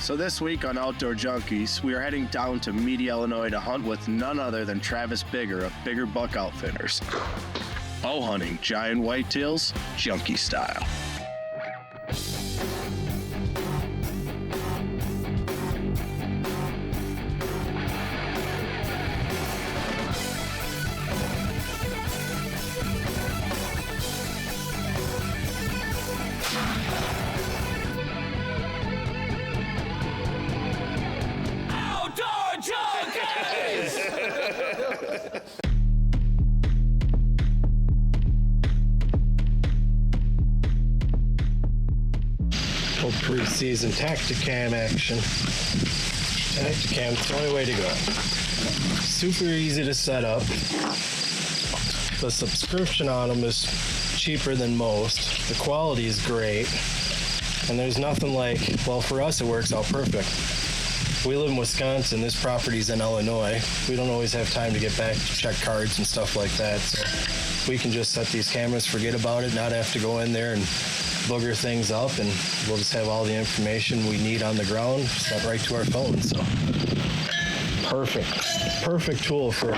So this week on Outdoor Junkies, we are heading down to Meade, Illinois to hunt with none other than Travis Bigger of Bigger Buck Outfitters. Bow hunting giant whitetails, Junkie Style. Pre-season Tacticam action. Tacticam's the only way to go. Super easy to set up. The subscription on them is cheaper than most. The quality is great. And there's nothing like, well, for us it works out perfect. We live in Wisconsin, this property's in Illinois. We don't always have time to get back to check cards and stuff like that. So we can just set these cameras, forget about it, not have to go in there and booger things up, and we'll just have all the information we need on the ground set right to our phone. So perfect tool for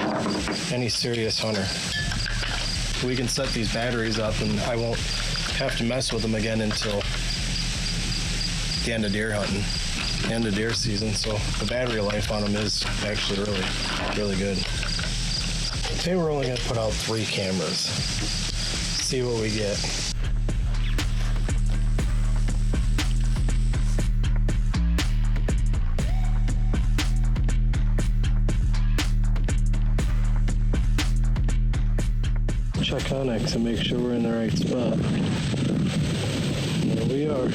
any serious hunter. We can set these batteries up and I won't have to mess with them again until the end of deer hunting, end of deer season. So the battery life on them is actually really good. Today we're only going to put out 3 cameras, see what we get. Check Onyx and make sure we're in the right spot. There we are.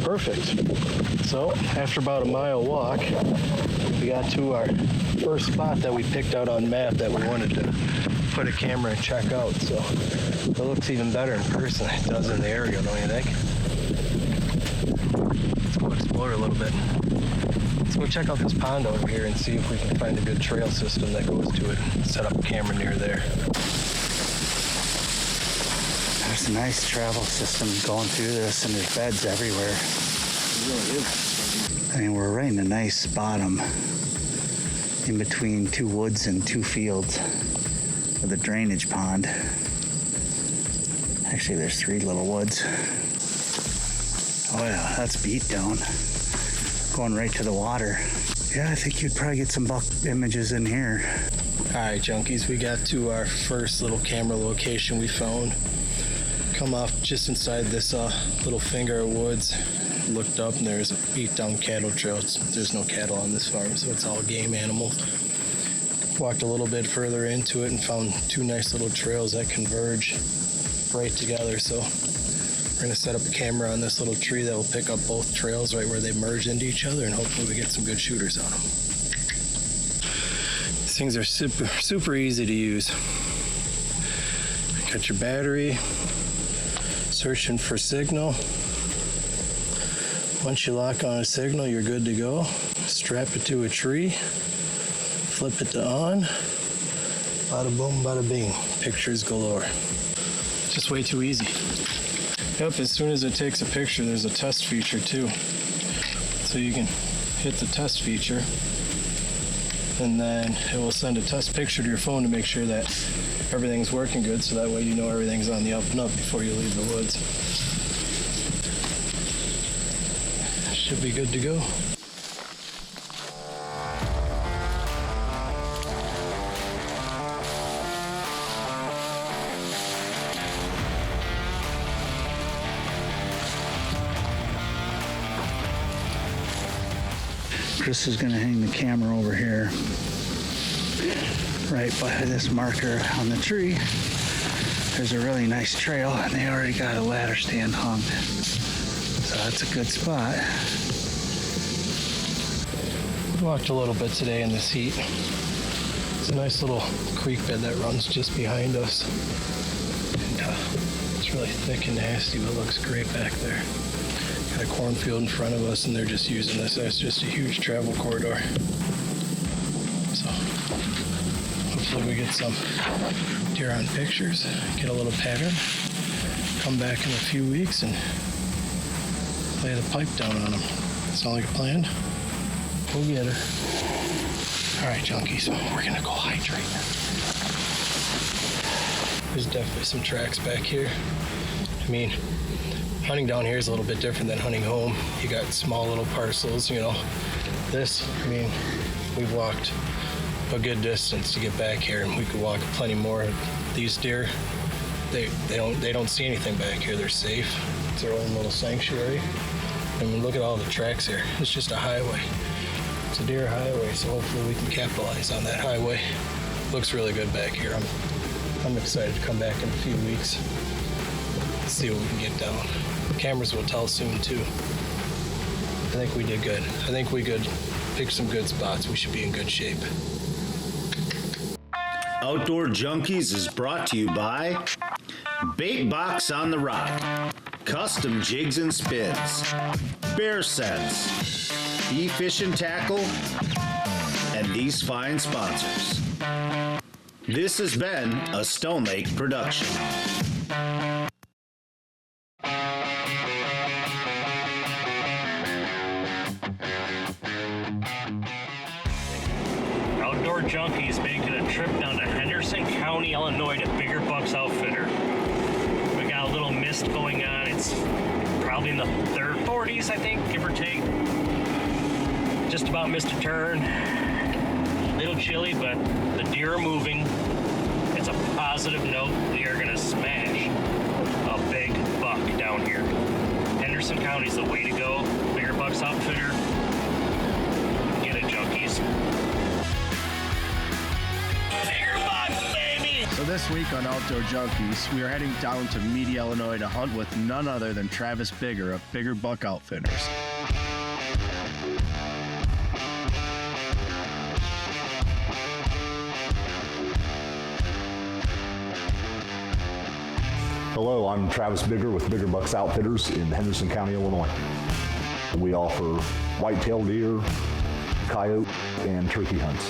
Perfect. So after about a mile walk, we got to our first spot that we picked out on map that we wanted to put a camera and check out. So it looks even better in person than it does in the area, don't you think? Let's go explore a little bit. Let's go check out this pond over here and see if we can find a good trail system that goes to it. Set up a camera near there. There's a nice travel system going through this, and there's beds everywhere. I mean, we're right in a nice bottom in between 2 woods and 2 fields with a drainage pond. Actually, there's 3 little woods. Oh yeah, that's beat down. Going right to the water. Yeah, I think you'd probably get some buck images in here. All right, junkies, we got to our first little camera location we found. Come off just inside this little finger of woods. Looked up and there's a beat down cattle trail. There's no cattle on this farm, so it's all game animals. Walked a little bit further into it and found 2 nice little trails that converge right together. So we're gonna set up a camera on this little tree that will pick up both trails right where they merge into each other, and hopefully we get some good shooters on them. These things are super easy to use. Got your battery. Searching for signal. Once you lock on a signal, you're good to go. Strap it to a tree, flip it to on. Bada boom, bada bing. Pictures galore. Just way too easy. Yep, as soon as it takes a picture, there's a test feature too. So you can hit the test feature, and then it will send a test picture to your phone to make sure that everything's working good, so that way you know everything's on the up and up before you leave the woods. Should be good to go. Chris is going to hang the camera over here, right by this marker on the tree. There's a really nice trail, and they already got a ladder stand hung. So that's a good spot. We walked a little bit today in this heat. It's a nice little creek bed that runs just behind us. And it's really thick and nasty, but looks great back there. Got a cornfield in front of us, and they're just using this as just a huge travel corridor. So hopefully we get some deer on pictures, get a little pattern, come back in a few weeks and lay the pipe down on them. Sound like a plan? We'll get her. All right, junkies, we're gonna go hydrate. There's definitely some tracks back here. I mean, hunting down here is a little bit different than hunting home. You got small little parcels, you know. This, I mean, we've walked a good distance to get back here, and we could walk plenty more. These deer, they don't see anything back here. They're safe. It's their own little sanctuary. I mean, look at all the tracks here. It's just a highway. It's a deer highway, so hopefully we can capitalize on that highway. Looks really good back here. I'm excited to come back in a few weeks. See what we can get down. Cameras will tell soon too. I think we did good. I think we could pick some good spots. We should be in good shape. Outdoor Junkies is brought to you by Bait Box on the Rock, Custom Jigs and Spins, Bear Sense, Fish and Tackle, and these fine sponsors. This has been a Stone Lake production. Outdoor Junkies making a trip down to Henderson County, Illinois to Bigger Bucks Outfitter. We got a little mist going on. It's probably in the 40s, I think, give or take. Just about missed a turn. A little chilly, but the deer are moving. It's a positive note. We are gonna smash a big buck down here. Henderson County's the way to go. Bigger Bucks Outfitter. Get it, junkies. Bigger bucks, baby! So this week on Outdoor Junkies, we are heading down to Media, Illinois to hunt with none other than Travis Bigger of Bigger Buck Outfitters. Hello, I'm Travis Bigger with Bigger Bucks Outfitters in Henderson County, Illinois. We offer whitetail deer, coyote, and turkey hunts.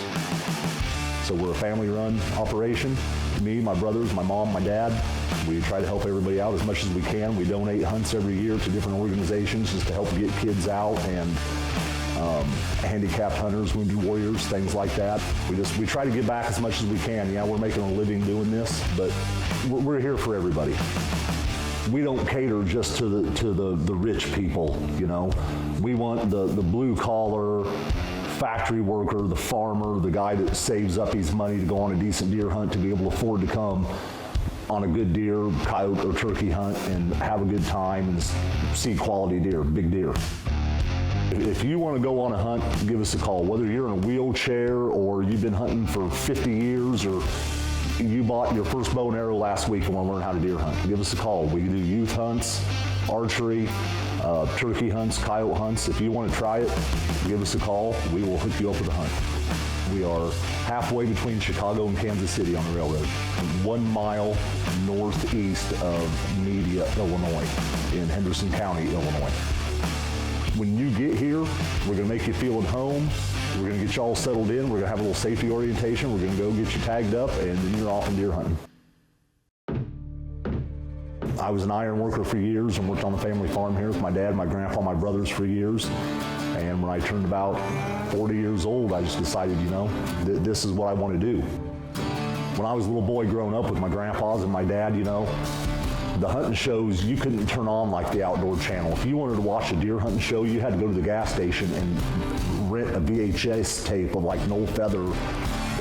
So we're a family-run operation. Me, my brothers, my mom, my dad. We try to help everybody out as much as we can. We donate hunts every year to different organizations just to help get kids out and handicapped hunters, wounded warriors, things like that. We try to give back as much as we can. Yeah, we're making a living doing this, but we're here for everybody. We don't cater just to the rich people, you know. We want the blue collar factory worker, the farmer, the guy that saves up his money to go on a decent deer hunt to be able to afford to come on a good deer, coyote, or turkey hunt and have a good time and see quality deer, big deer. If you want to go on a hunt, give us a call. Whether you're in a wheelchair or you've been hunting for 50 years or you bought your first bow and arrow last week and want to learn how to deer hunt, give us a call. We do youth hunts, archery, turkey hunts, coyote hunts. If you want to try it, give us a call. We will hook you up with a hunt. We are halfway between Chicago and Kansas City on the railroad, 1 mile northeast of Media, Illinois, in Henderson County, Illinois. When you get here, we're gonna make you feel at home. We're gonna get you all settled in. We're gonna have a little safety orientation. We're gonna go get you tagged up, and then you're off and deer hunting. I was an iron worker for years and worked on the family farm here with my dad, my grandpa, my brothers for years. And when I turned about 40 years old, I just decided, you know, this is what I want to do. When I was a little boy growing up with my grandpas and my dad, you know, the hunting shows, you couldn't turn on like the Outdoor Channel. If you wanted to watch a deer hunting show, you had to go to the gas station and rent a VHS tape of like Noel Feather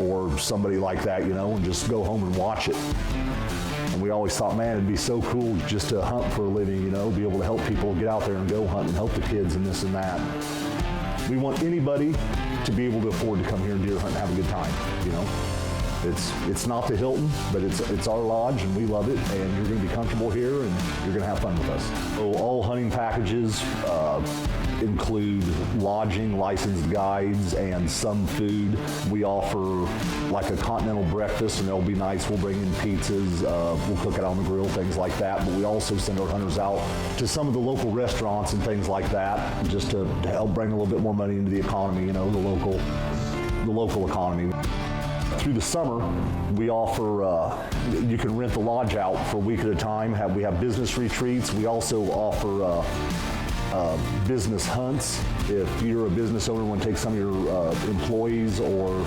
or somebody like that, you know, and just go home and watch it. And we always thought, man, it'd be so cool just to hunt for a living, you know, be able to help people get out there and go hunt and help the kids and this and that. We want anybody to be able to afford to come here and deer hunt and have a good time, you know. It's not the Hilton, but it's our lodge and we love it, and you're going to be comfortable here and you're going to have fun with us. So all hunting packages include lodging, licensed guides, and some food. We offer like a continental breakfast, and it'll be nice. We'll bring in pizzas, we'll cook it on the grill, things like that. But we also send our hunters out to some of the local restaurants and things like that, just to help bring a little bit more money into the economy, you know, the local economy. Through the summer, we offer, you can rent the lodge out for a week at a time. We have business retreats. We also offer business hunts. If you're a business owner and want to take some of your employees or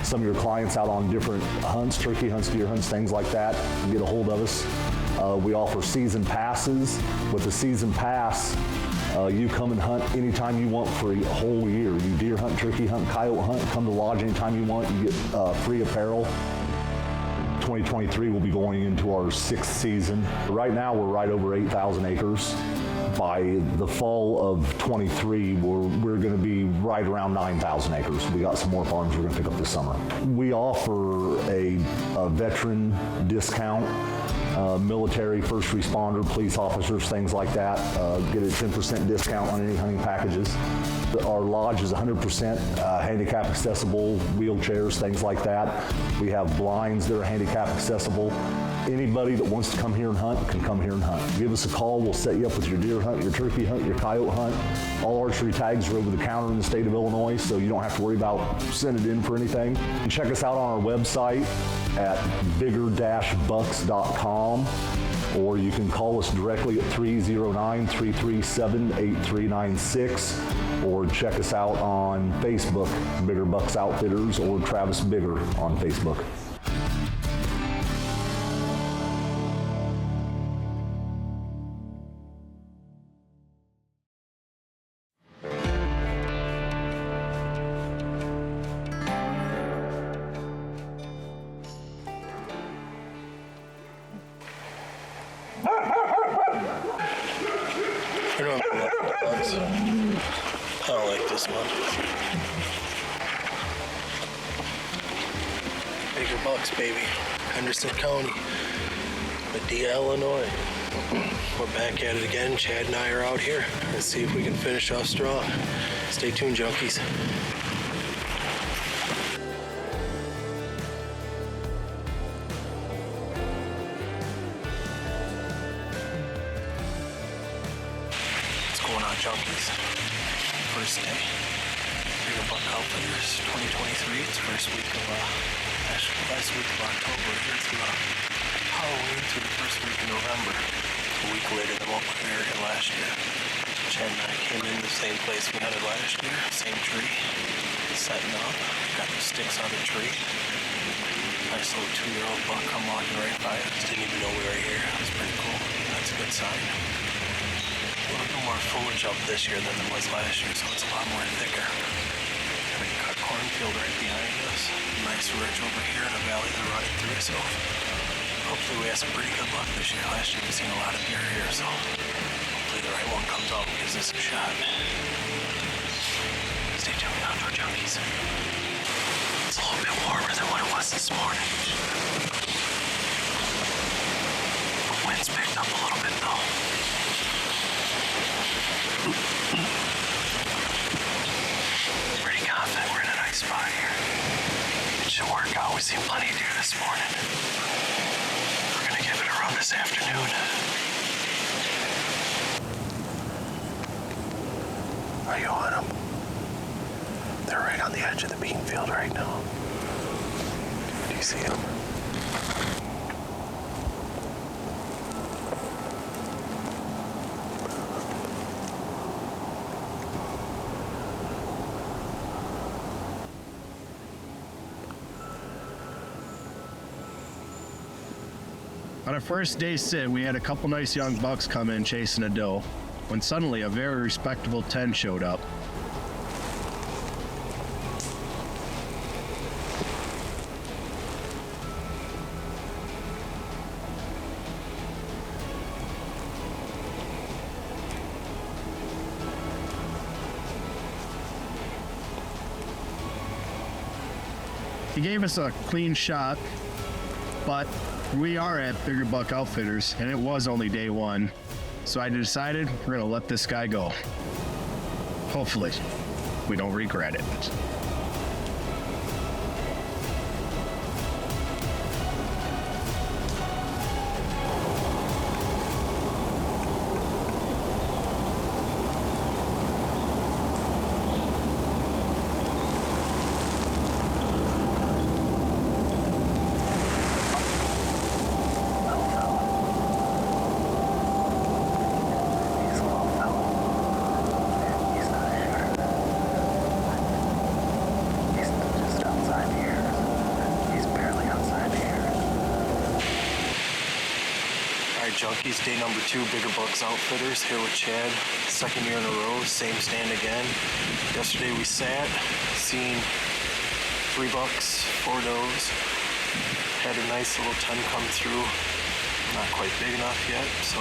some of your clients out on different hunts, turkey hunts, deer hunts, things like that, get a hold of us. We offer season passes. With the season pass, you come and hunt anytime you want for a whole year. You deer hunt, turkey hunt, coyote hunt, come to lodge anytime you want. You get free apparel. 2023 will be going into our 6th season. Right now, we're right over 8,000 acres. By the fall of 23, we're going to be right around 9,000 acres. We got some more farms we're going to pick up this summer. We offer a veteran discount. Military, first responder, police officers, things like that, get a 10% discount on any hunting packages. Our lodge is 100% handicap accessible, wheelchairs, things like that. We have blinds that are handicap accessible. Anybody that wants to come here and hunt can come here and hunt. Give us a call, we'll set you up with your deer hunt, your turkey hunt, your coyote hunt. All archery tags are over the counter in the state of Illinois, so you don't have to worry about sending it in for anything. And check us out on our website at bigger-bucks.com, or you can call us directly at 309-337-8396, or check us out on Facebook, Bigger Bucks Outfitters, or Travis Bigger on Facebook. I don't like this one. Bigger bucks, baby. Henderson County, Medina, Illinois. We're back at it again. Chad and I are out here. Let's see if we can finish off strong. Stay tuned, junkies. What's going on, junkies? First day. Bigger Buck Outfitters 2023. It's first week of last week of October here through Halloween through the first week of November. A week later than what we were here last year. Chad and I came in the same place we hunted last year, same tree, setting up. Got the sticks on the tree. Nice little 2-year-old buck come walking right by us. Didn't even know we were here. That was pretty cool. That's a good sign. A little bit more foliage up this year than there was last year, so it's a lot more thicker. Got a cut cornfield right behind us. Nice ridge over here in a valley they're running through, so hopefully we have some pretty good luck this year. Last year we've seen a lot of deer here, so hopefully the right one comes out and gives us a shot. Stay tuned, outdoor junkies. It's a little bit warmer than what it was this morning. The wind's picked up a little bit though. Pretty confident we're in a nice spot here. It should work out. We've seen plenty of deer this morning. We're gonna give it a run this afternoon. Are you on them? They're right on the edge of the bean field right now. Do you see them? On our first day sit, we had a couple nice young bucks come in chasing a doe, when suddenly a very respectable 10 showed up. He gave us a clean shot, but we are at Bigger Buck Outfitters, and it was only day one, so I decided we're gonna let this guy go. Hopefully, we don't regret it. Junkies, day number 2, Bigger Bucks Outfitters, here with Chad. Second year in a row, same stand again. Yesterday we sat, seen 3 bucks, 4 does. Had a nice little 10 come through. Not quite big enough yet, so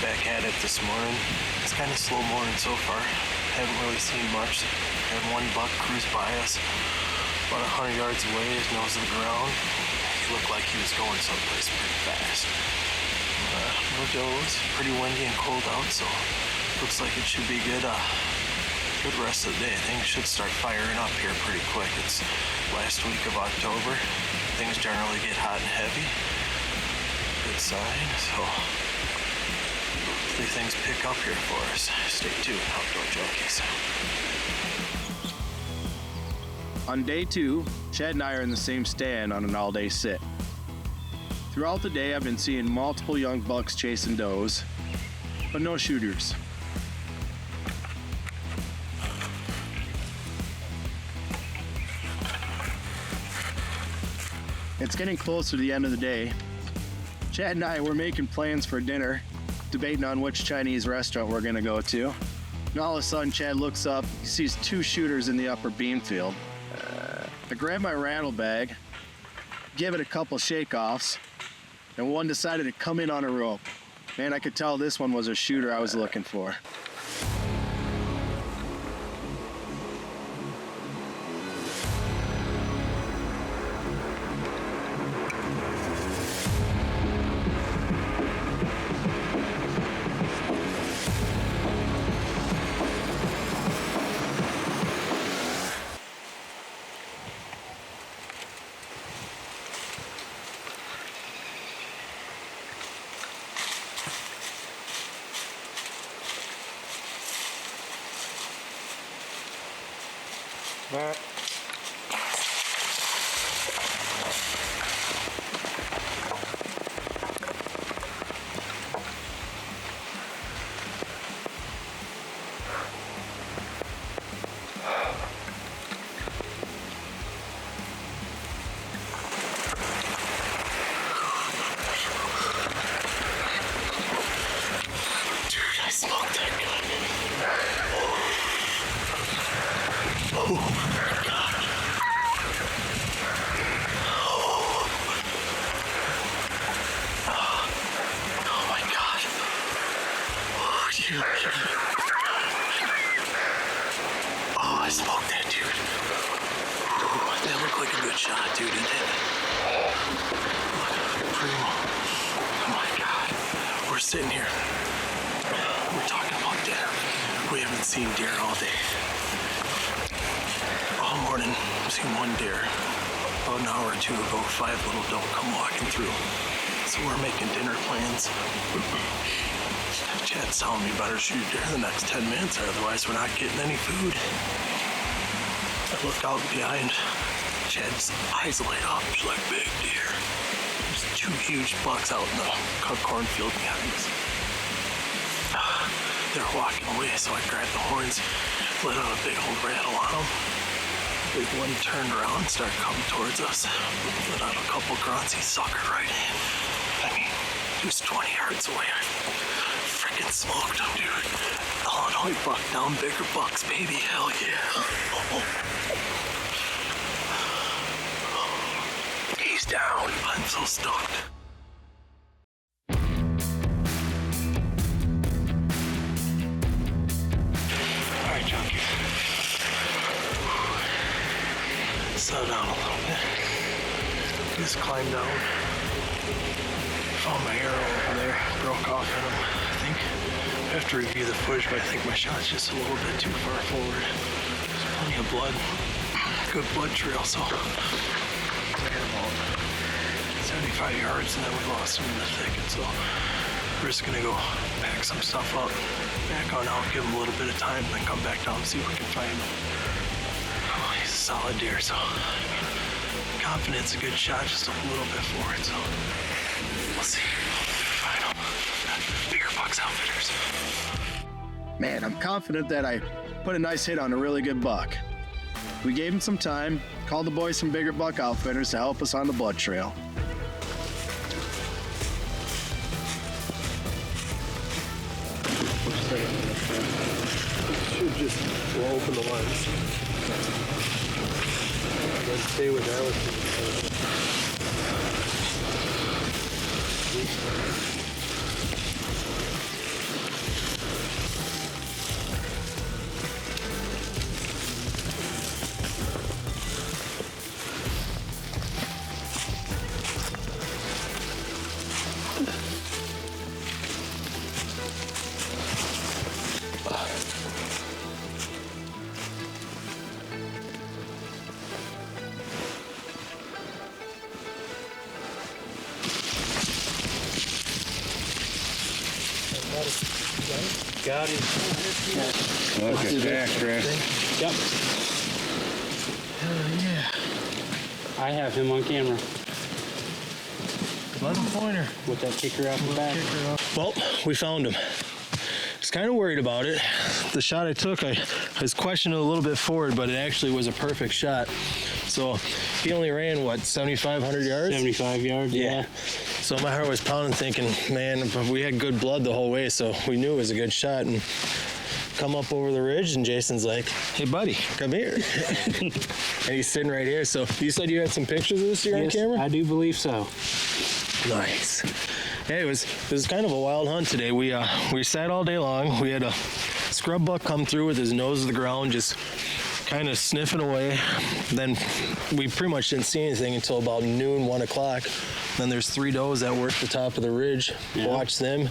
back at it this morning. It's kind of slow morning so far. Haven't really seen much. Had 1 buck cruise by us about 100 yards away, his nose to the ground. He looked like he was going someplace pretty fast. No does, pretty windy and cold out, so looks like it should be good. Good rest of the day. I think it should start firing up here pretty quick. It's last week of October. Things generally get hot and heavy. Good sign. So hopefully things pick up here for us. Stay tuned, Outdoor Junkies. On day 2, Chad and I are in the same stand on an all-day sit. Throughout the day, I've been seeing multiple young bucks chasing does, but no shooters. It's getting close to the end of the day. Chad and I were making plans for dinner, debating on which Chinese restaurant we're gonna go to. And all of a sudden, Chad looks up, he sees 2 shooters in the upper bean field. I grabbed my rattle bag, give it a couple shake-offs, and one decided to come in on a rope. Man, I could tell this one was a shooter I was looking for. Alright. Dude, I smoked that gun. Oh my God. Oh my God. Oh, dude. Oh, I smoked that, dude. That looked like a good shot, dude, didn't it? Primo. Oh my God. We're sitting here. We're talking about dinner. We haven't seen deer all day. All morning, I've seen 1 deer. About an hour or 2 ago, 5 little doe come walking through. So we're making dinner plans. Chad's telling me better shoot deer in the next 10 minutes, otherwise we're not getting any food. I look out behind. Chad's eyes light up. She's like, big deer. There's 2 huge bucks out in the cornfield behind us. They're walking away, so I grabbed the horns, let out a big old rattle on them. Big one turned around and started coming towards us. Let out a couple grunts, he suckered right in. I mean, he was 20 yards away. I freaking smoked him, dude. Illinois buck down, bigger bucks, baby, hell yeah. He's down. I'm so stoked. Alright, Junkie. Settle down a little bit. Just climb down. Found my arrow over there. Broke off in him. I think I have to review the footage, but I think my shot's just a little bit too far forward. There's plenty of blood. Good blood trail, so we're about 75 yards, and then we lost him in the thicket, so we're just gonna go pack some stuff up, back on out, give him a little bit of time, then come back down and see if we can find him. Oh, he's a solid deer, so confident it's a good shot, just a little bit forward, so we'll see. Final Bigger Bucks Outfitters. Man, I'm confident that I put a nice hit on a really good buck. We gave him some time, called the boys from Bigger Buck Outfitters to help us on the blood trail. we'll open the lens. Let's stay with that one. Got it. Look at that, Chris. Yep. I have him on camera 11-pointer. with that kicker out the back. Well, we found him. I was kind of worried about it. The shot I took, I was questioning a little bit forward, but it actually was a perfect shot. So he only ran, what, 7,500 yards? 75 yards, yeah. So my heart was pounding thinking, man, we had good blood the whole way, so we knew it was a good shot. And come up over the ridge, and Jason's like, hey, buddy, come here. And he's sitting right here. So you said you had some pictures of this here on camera? I do believe so. Nice. Yeah, it was kind of a wild hunt today. We sat all day long. We had a scrub buck come through with his nose to the ground, just kind of sniffing away. Then we pretty much didn't see anything until about noon, 1 o'clock. Then there's 3 does that were at the top of the ridge. Yeah. Watched them.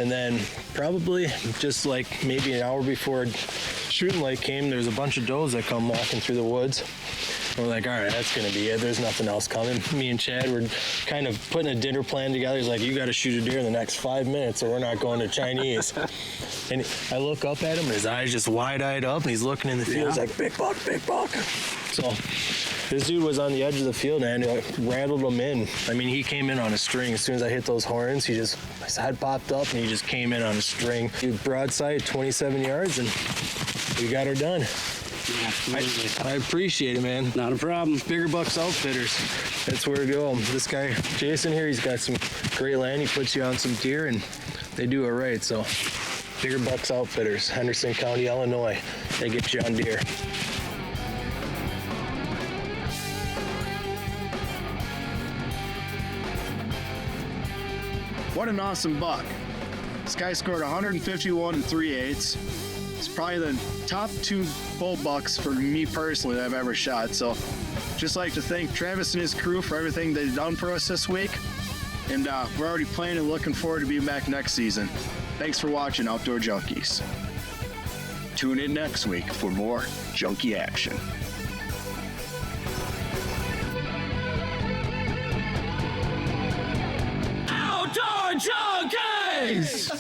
And then probably just like maybe an hour before shooting light came, there's a bunch of does that come walking through the woods. And we're like, all right, that's going to be it. There's nothing else coming. Me and Chad were kind of putting a dinner plan together. He's like, you got to shoot a deer in the next 5 minutes or we're not going to Chinese. And I look up at him, and his eyes just wide-eyed up, and he's looking in the field. He's like, big buck, big buck. So this dude was on the edge of the field, man. He like rattled him in. I mean, he came in on a string. As soon as I hit those horns, his head popped up, and he just came in on a string. He was broadside, 27 yards, and we got her done. Absolutely. I appreciate it, man. Not a problem. Bigger Bucks Outfitters. That's where to go. This guy, Jason here, he's got some great land. He puts you on some deer, and they do it right. So, Bigger Bucks Outfitters, Henderson County, Illinois. They get you on deer. What an awesome buck. This guy scored 151 3/8. It's probably the top 2 bull bucks for me personally that I've ever shot. So just like to thank Travis and his crew for everything they've done for us this week. And we're already planning and looking forward to being back next season. Thanks for watching Outdoor Junkies. Tune in next week for more junkie action. Outdoor Junkies!